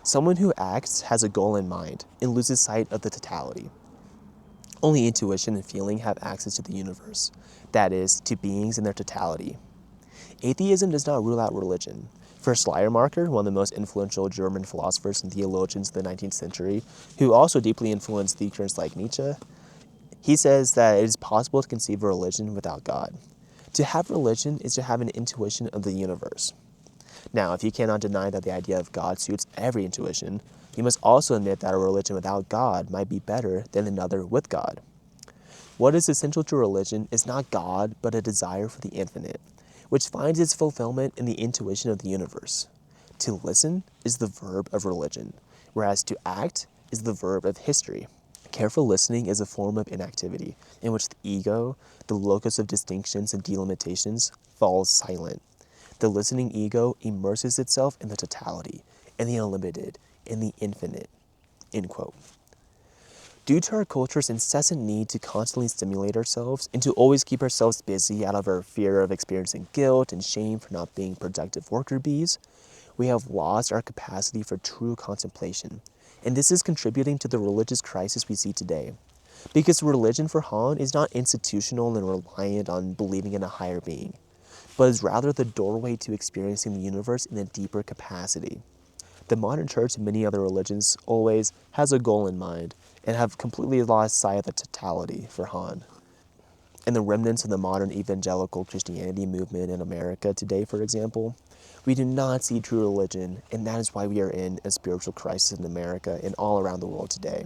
S1: Someone who acts has a goal in mind and loses sight of the totality. Only intuition and feeling have access to the universe, that is, to beings in their totality. Atheism does not rule out religion. For Schleiermacher, one of the most influential German philosophers and theologians of the 19th century, who also deeply influenced thinkers like Nietzsche, he says that it is possible to conceive a religion without God. To have religion is to have an intuition of the universe. Now, if you cannot deny that the idea of God suits every intuition, you must also admit that a religion without God might be better than another with God. What is essential to religion is not God, but a desire for the infinite, which finds its fulfillment in the intuition of the universe. To listen is the verb of religion, whereas to act is the verb of history. Careful listening is a form of inactivity, in which the ego, the locus of distinctions and delimitations, falls silent. The listening ego immerses itself in the totality, in the unlimited, in the infinite." End quote. Due to our culture's incessant need to constantly stimulate ourselves and to always keep ourselves busy out of our fear of experiencing guilt and shame for not being productive worker bees, We have lost our capacity for true contemplation, and this is contributing to the religious crisis we see today. Because religion for Han is not institutional and reliant on believing in a higher being, but is rather the doorway to experiencing the universe in a deeper capacity. The modern church and many other religions always has a goal in mind and have completely lost sight of the totality for Han. And the remnants of the modern evangelical Christianity movement in America today, for example, we do not see true religion, and that is why we are in a spiritual crisis in America and all around the world today.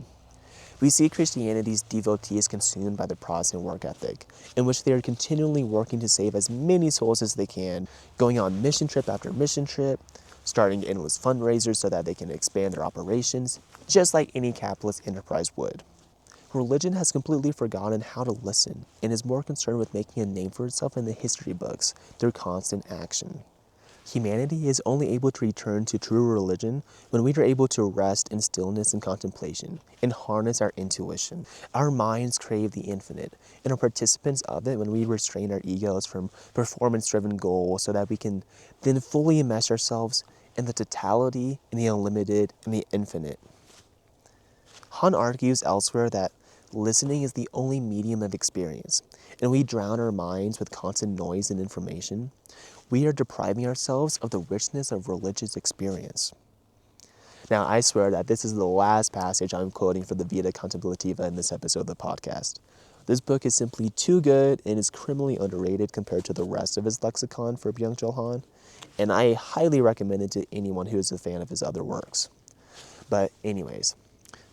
S1: We see Christianity's devotees consumed by the Protestant work ethic, in which they are continually working to save as many souls as they can, going on mission trip after mission trip, starting endless fundraisers so that they can expand their operations, just like any capitalist enterprise would. Religion has completely forgotten how to listen and is more concerned with making a name for itself in the history books through constant action. Humanity is only able to return to true religion when we are able to rest in stillness and contemplation and harness our intuition. Our minds crave the infinite and are participants of it when we restrain our egos from performance-driven goals so that we can then fully immerse ourselves in the totality, in the unlimited, and the infinite. Han argues elsewhere that listening is the only medium of experience, and we drown our minds with constant noise and information. We are depriving ourselves of the richness of religious experience. Now, I swear that this is the last passage I'm quoting for the Vita Contemplativa in this episode of the podcast. This book is simply too good and is criminally underrated compared to the rest of his lexicon for Byung-Chul Han, and I highly recommend it to anyone who is a fan of his other works. But anyways,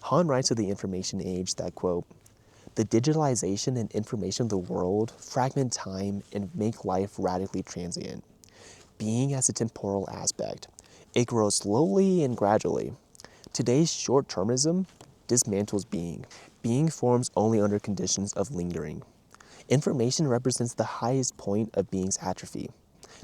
S1: Han writes of the information age that, quote, "The digitalization and information of the world fragment time and make life radically transient. Being has a temporal aspect. It grows slowly and gradually. Today's short-termism dismantles being. Being forms only under conditions of lingering. Information represents the highest point of being's atrophy."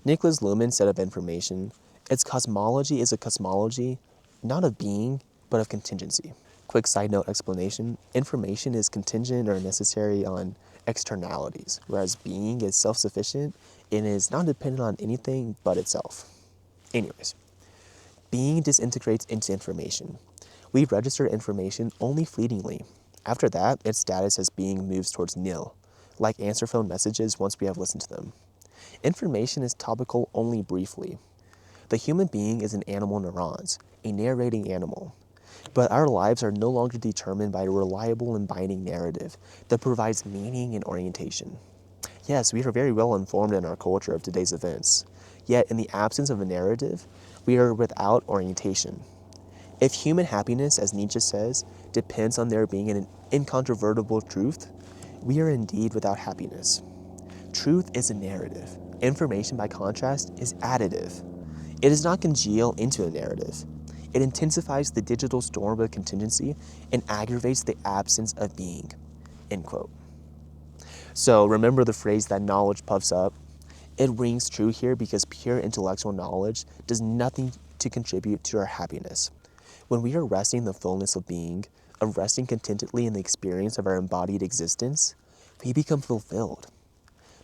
S1: Nicholas Luhmann said of information, "Its cosmology is a cosmology, not of being, but of contingency." Quick side note explanation, information is contingent or necessary on externalities, whereas being is self-sufficient and is not dependent on anything but itself. Anyways, being disintegrates into information. We register information only fleetingly. After that, its status as being moves towards nil, like answer phone messages once we have listened to them. Information is topical only briefly. The human being is an animal neurons, a narrating animal. But our lives are no longer determined by a reliable and binding narrative that provides meaning and orientation. Yes, we are very well informed in our culture of today's events, yet in the absence of a narrative, we are without orientation. If human happiness, as Nietzsche says, depends on there being an incontrovertible truth, we are indeed without happiness. Truth is a narrative. Information, by contrast, is additive. It does not congeal into a narrative. It intensifies the digital storm of contingency and aggravates the absence of being, end quote. So remember the phrase that knowledge puffs up? It rings true here because pure intellectual knowledge does nothing to contribute to our happiness. When we are resting in the fullness of being, of resting contentedly in the experience of our embodied existence, we become fulfilled.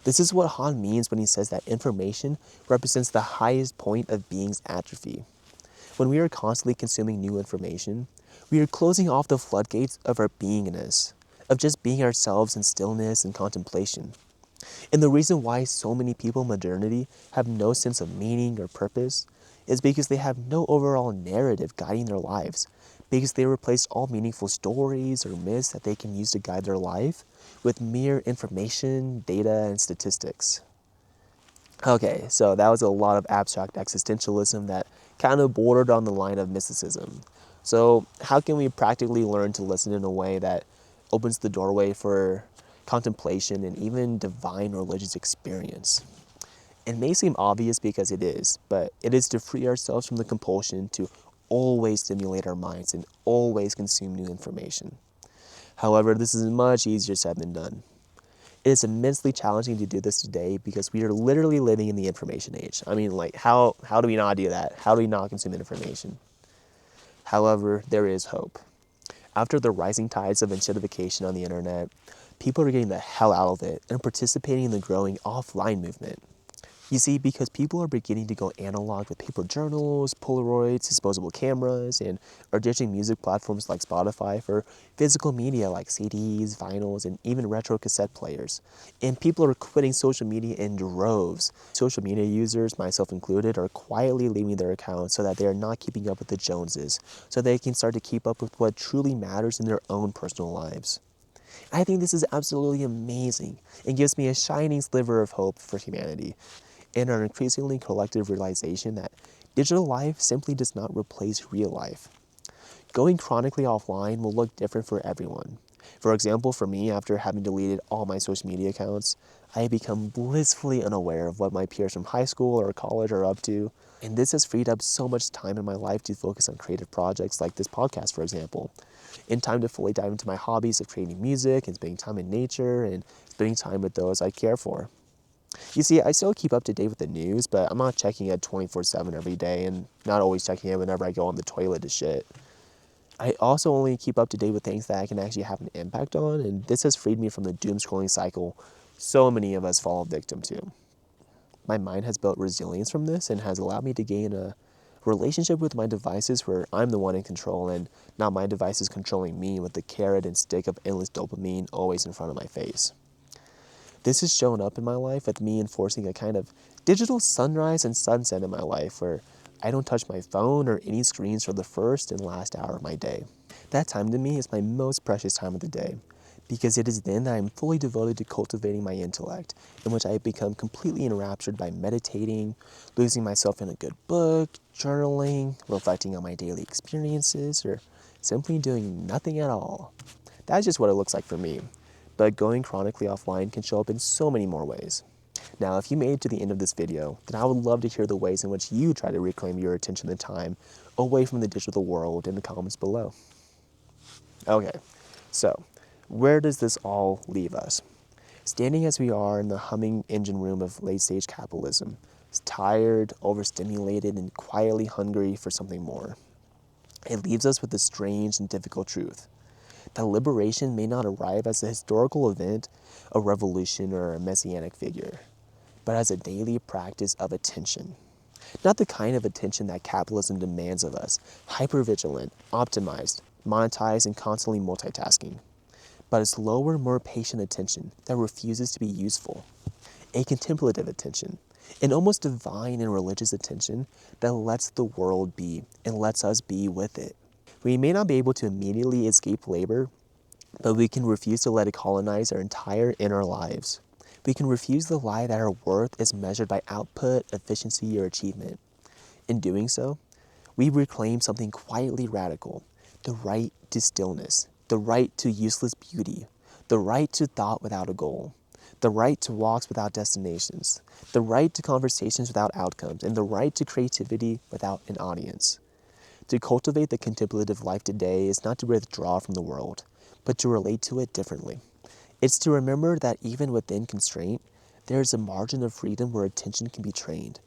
S1: This is what Han means when he says that information represents the highest point of being's atrophy. When we are constantly consuming new information, we are closing off the floodgates of our beingness, of just being ourselves in stillness and contemplation. And the reason why so many people in modernity have no sense of meaning or purpose is because they have no overall narrative guiding their lives, because they replaced all meaningful stories or myths that they can use to guide their life with mere information, data, and statistics. Okay, so that was a lot of abstract existentialism that kind of bordered on the line of mysticism. So how can we practically learn to listen in a way that opens the doorway for contemplation and even divine religious experience? It may seem obvious because it is, but it is to free ourselves from the compulsion to always stimulate our minds and always consume new information. However, this is much easier said than done. It is immensely challenging to do this today because we are literally living in the information age. I mean, how do we not do that? How do we not consume information? However, there is hope. After the rising tides of inshedification on the internet, people are getting the hell out of it and participating in the growing offline movement. You see, because people are beginning to go analog with paper journals, Polaroids, disposable cameras, and are ditching music platforms like Spotify for physical media like CDs, vinyls, and even retro cassette players. And people are quitting social media in droves. Social media users, myself included, are quietly leaving their accounts so that they are not keeping up with the Joneses, so they can start to keep up with what truly matters in their own personal lives. I think this is absolutely amazing and gives me a shining sliver of hope for humanity, and an increasingly collective realization that digital life simply does not replace real life. Going chronically offline will look different for everyone. For example, for me, after having deleted all my social media accounts, I have become blissfully unaware of what my peers from high school or college are up to, and this has freed up so much time in my life to focus on creative projects like this podcast, for example, and time to fully dive into my hobbies of creating music and spending time in nature and spending time with those I care for. You see, I still keep up to date with the news, but I'm not checking it 24/7 every day and not always checking it whenever I go on the toilet to shit. I also only keep up to date with things that I can actually have an impact on, and this has freed me from the doom scrolling cycle so many of us fall victim to. My mind has built resilience from this and has allowed me to gain a relationship with my devices where I'm the one in control and not my devices controlling me with the carrot and stick of endless dopamine always in front of my face. This has shown up in my life with me enforcing a kind of digital sunrise and sunset in my life where I don't touch my phone or any screens for the first and last hour of my day. That time to me is my most precious time of the day, because it is then that I am fully devoted to cultivating my intellect, in which I have become completely enraptured by meditating, losing myself in a good book, journaling, reflecting on my daily experiences, or simply doing nothing at all. That's just what it looks like for me, but going chronically offline can show up in so many more ways. Now, if you made it to the end of this video, then I would love to hear the ways in which you try to reclaim your attention and time away from the digital world in the comments below. Okay, so where does this all leave us? Standing as we are in the humming engine room of late-stage capitalism, tired, overstimulated, and quietly hungry for something more. It leaves us with a strange and difficult truth, that liberation may not arrive as a historical event, a revolution, or a messianic figure, but as a daily practice of attention. Not the kind of attention that capitalism demands of us, hyper-vigilant, optimized, monetized, and constantly multitasking, but a slower, more patient attention that refuses to be useful. A contemplative attention, an almost divine and religious attention that lets the world be and lets us be with it. We may not be able to immediately escape labor, but we can refuse to let it colonize our entire inner lives. We can refuse the lie that our worth is measured by output, efficiency, or achievement. In doing so, we reclaim something quietly radical, the right to stillness, the right to useless beauty, the right to thought without a goal, the right to walks without destinations, the right to conversations without outcomes, and the right to creativity without an audience. To cultivate the contemplative life today is not to withdraw from the world, but to relate to it differently. It's to remember that even within constraint, there is a margin of freedom where attention can be trained,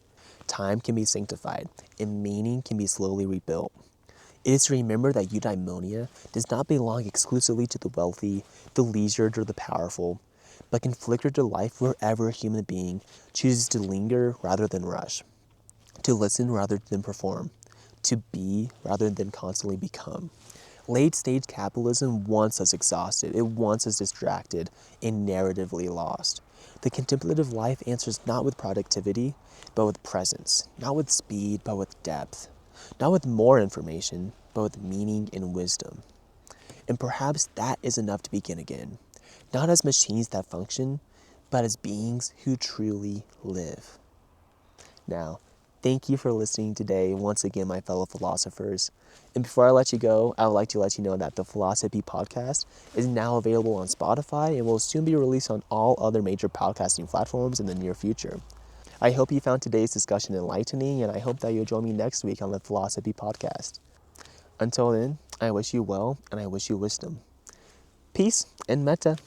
S1: time can be sanctified, and meaning can be slowly rebuilt. It is to remember that eudaimonia does not belong exclusively to the wealthy, the leisured, or the powerful, but can flicker to life wherever a human being chooses to linger rather than rush, to listen rather than perform, to be rather than constantly become. Late-stage capitalism wants us exhausted, it wants us distracted, and narratively lost. The contemplative life answers not with productivity, but with presence, not with speed, but with depth, not with more information, but with meaning and wisdom. And perhaps that is enough to begin again, not as machines that function, but as beings who truly live. Now, thank you for listening today, once again, my fellow philosophers. And before I let you go, I would like to let you know that the Philos-Hippie Podcast is now available on Spotify and will soon be released on all other major podcasting platforms in the near future. I hope you found today's discussion enlightening, and I hope that you'll join me next week on the Philos-Hippie Podcast. Until then, I wish you well, and I wish you wisdom. Peace and metta.